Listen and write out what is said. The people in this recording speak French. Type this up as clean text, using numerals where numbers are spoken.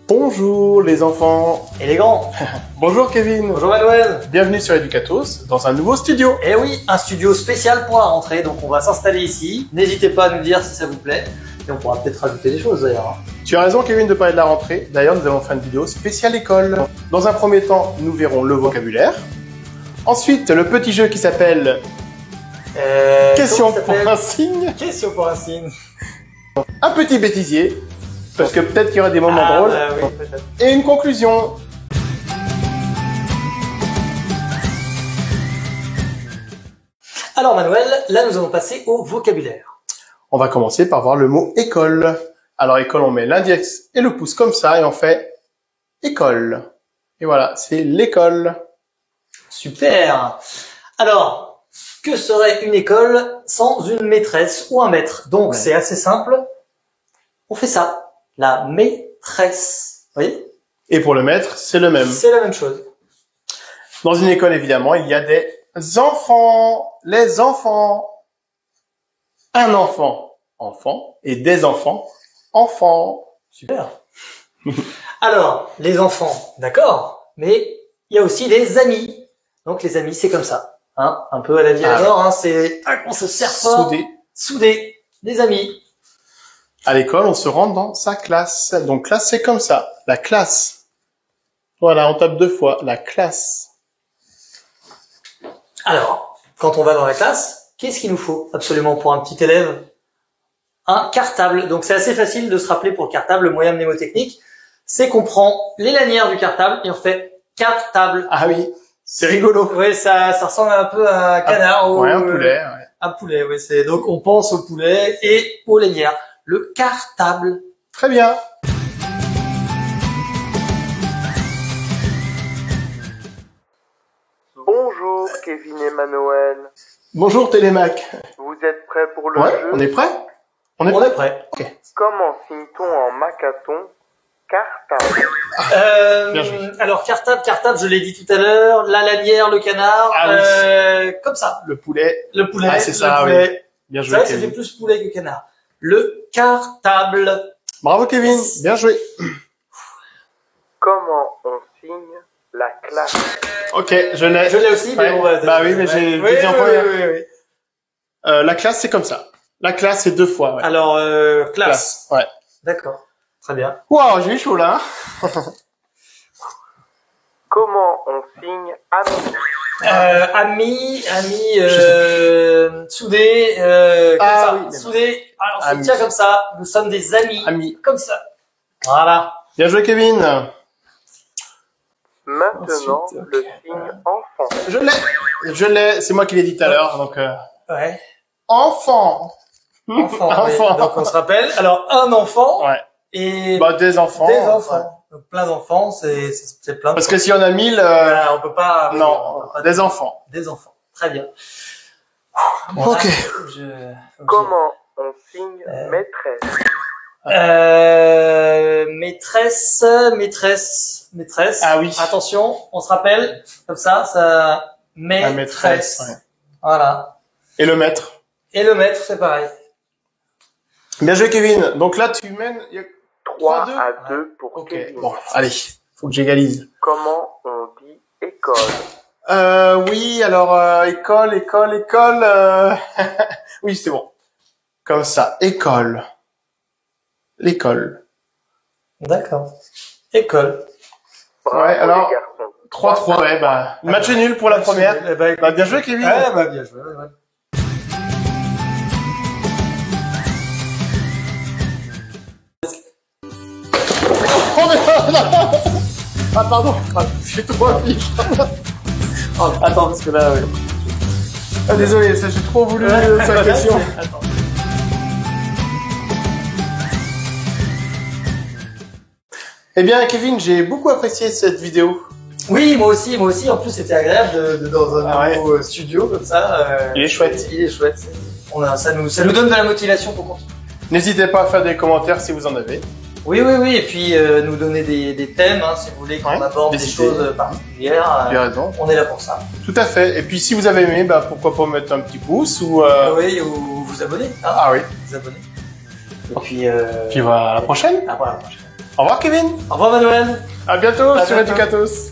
Bonjour les enfants. Et les grands. Bonjour Kevin. Bonjour Manuel. Bienvenue sur Educatos dans un nouveau studio. Et oui, un studio spécial pour la rentrée, donc on va s'installer ici. N'hésitez pas à nous dire si ça vous plaît. Et on pourra peut-être rajouter des choses d'ailleurs. Tu as raison Kevin de parler de la rentrée. D'ailleurs nous allons faire une vidéo spéciale école. Dans un premier temps, nous verrons le vocabulaire. Ensuite, le petit jeu qui s'appelle Question pour un signe. Question pour un signe. Un petit bêtisier. Parce que peut-être qu'il y aura des moments drôles. Bah oui, peut-être. Et une conclusion. Alors Manuel, là nous allons passer au vocabulaire. On va commencer par voir le mot école. Alors école, on met l'index et le pouce comme ça et on fait école. Et voilà, c'est l'école. Super. Alors, que serait une école sans une maîtresse ou un maître? Donc c'est assez simple. On fait ça. La maîtresse. Vous voyez? Et pour le maître, c'est le même. C'est la même chose. Dans une école, évidemment, il y a des enfants. Les enfants. Un enfant. Enfant. Et des enfants. Enfants. Super. Alors, les enfants, d'accord. Mais il y a aussi les amis. Donc les amis, c'est comme ça. Hein, un peu à la vie à mort, hein, c'est on se serre fort. Soudé. Les amis. À l'école, on se rend dans sa classe. Donc classe, c'est comme ça. La classe. Voilà, on tape 2 fois. La classe. Alors, quand on va dans la classe, qu'est-ce qu'il nous faut absolument pour un petit élève? Un cartable. Donc c'est assez facile de se rappeler pour le cartable. Le moyen mnémotechnique, c'est qu'on prend les lanières du cartable et on fait cartable. Ah oui, c'est rigolo. Oui, ça ressemble un peu à un canard. Ouais, un poulet. Ouais. Un poulet, oui. Donc on pense au poulet et aux lanières. Le cartable. Très bien. Bonjour Kevin et Manuel. Bonjour Télémac. Vous êtes prêts pour le Ouais, jeu? on est prêt? On est prêt. Ok. Comment signe-t-on en macathon cartable? Bien joué. Alors cartable, je l'ai dit tout à l'heure. La lanière, le canard, comme ça. Le poulet. Le poulet. Ah, c'est ça, poulet. oui. Bien C'est joué, vrai que ça Kevin. fait plus poulet que canard. Le cartable. Bravo, Kevin. Bien joué. Comment on signe la classe? Ok, je l'ai. Je l'ai aussi, mais Ouais. bon, ouais, Bah oui, mais j'ai oui, dit en premier. oui. La classe, c'est comme ça. La classe, c'est 2 fois. Ouais. Alors, classe. Ouais. D'accord. Très bien. Waouh, j'ai eu chaud là. Comment on signe ami? Ami, soudé, comme ça. Oui, Soudé. Alors, on se Ami. tient comme ça. Nous sommes des amis. Ami. Comme ça. Voilà. Bien joué, Kevin. Maintenant, Ensuite, le signe enfant. Je l'ai. C'est moi qui l'ai dit tout à l'heure. Donc, Ouais. enfant. Enfant. Enfant. Oui. Donc, on se rappelle. Alors, un enfant. Ouais. Et Bah, des enfants. des enfants. Ouais. Donc, plein d'enfants, c'est plein de Parce que si on a 1000, Voilà, on peut pas. non, on peut pas des enfants. Des enfants. Très bien. Ok. Comment on signe maîtresse? Maîtresse. Ah oui. Attention, on se rappelle, comme ça, La maîtresse. Ouais. Voilà. Et le maître. Et le maître, c'est pareil. Bien joué, Kevin. Donc là, tu mènes. 3 3-2. à 2 pour Ok. Kevin. Bon, allez. Faut que j'égalise. Comment on dit école? Oui, alors, école. Oui, c'est bon. Comme ça. École. L'école. D'accord. École. Bravo Ouais, alors, les garçons. 3-3, ouais, bah. Match nul pour la première. Eh ben, Bah, bien joué, Kevin. Ouais, bah, bien joué. Ouais. Oh, mais non. Ah, pardon. Ah, j'ai tout affiché. Oh, attends, parce que là, ouais. Ah, désolé, ça, j'ai trop voulu sa question. Attends. Eh bien, Kevin, j'ai beaucoup apprécié cette vidéo. Oui, moi aussi. En plus, c'était agréable de dans un nouveau studio comme ça. Il est chouette. Il est chouette. Ça nous donne de la motivation pour continuer. N'hésitez pas à faire des commentaires si vous en avez. Oui. Et puis nous donner des thèmes, hein, si vous voulez qu'on aborde des des choses particulières. Tu as raison. On est là pour ça. Tout à fait. Et puis, si vous avez aimé, bah, pourquoi pas mettre un petit pouce ou... Oui, ou vous abonner. Hein, Ah oui. vous abonner. Et puis, Puis, voilà, à la prochaine. à la prochaine. Au revoir Kevin. Au revoir Manuel. À bientôt À sur bientôt. Educatos.